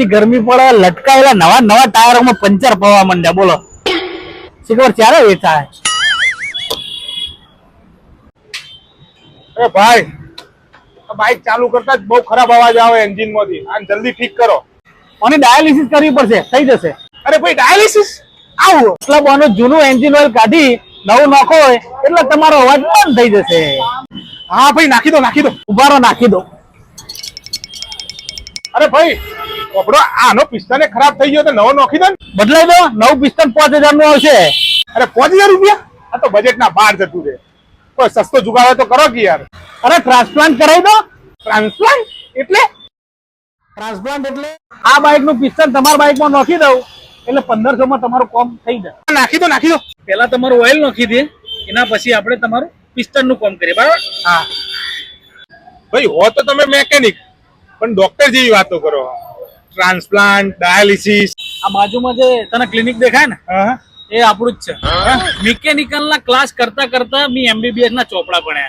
ગરમી પડે લટકાયેલા નવા નવા ટાયરોમાં પંચર પડવા માંડ્યા. બોલો શીખબર ક્યારે વેચાય? અરે ભાઈ, બાઇક ચાલુ કરતા જ બહુ ખરાબ અવાજ આવે એન્જિન માંથી. આને જલ્દી ઠીક કરો. અને ડાયાલિસિસ કરવી પડશે, થઈ જશે. અરે ભાઈ, ડાયાલિસિસ આવું મતલબ આનું જૂનું એન્જિન ઓઇલ કાઢી નવું નાખો હોય એટલે તમારો અવાજ બંધ થઈ જશે. હા ભાઈ, નાખી દો નાખી દો. ઉભારો નાખી દો. અરે ભાઈ કપડો આનો પિસ્ટન ખરાબ થઈ ગયો તો નવો નાખી દો ને. બદલાઈ દો. નવું પિસ્ટન 5000 નું આવશે. અરે 5000 રૂપિયા? આ તો બજેટ ના બહાર જતું રહે. કોઈ સસ્તો જુગાડો તો કરો કે યાર. અરે ટ્રાન્સપ્લાન્ટ કરાવી દો. ટ્રાન્સપ્લાન્ટ એટલે? ટ્રાન્સપ્લાન્ટ એટલે આ બાઇક નું પિસ્ટન તમારા બાઇક માં નાખી દઉં એટલે 1500 માં તમારું કામ થઈ જાય. નાખી દો નાખી દો. પેલા તમારું ઓઇલ નાખી દે, એના પછી આપણે તમારું પિસ્ટન નું કામ કરીએ. બરાબર? હા ભાઈ, હો તો તમે મેકેનિક, પણ ડોક્ટર જેવી વાતો કરો. Transplant, dialysis. આ બાજુમાં જે તને ક્લિનિક દેખાય ને, હા એ આપણું જ છે. મિકેનિકલ ના ક્લાસ કરતા કરતા મી MBBS ના ચોપડા ભણ્યા.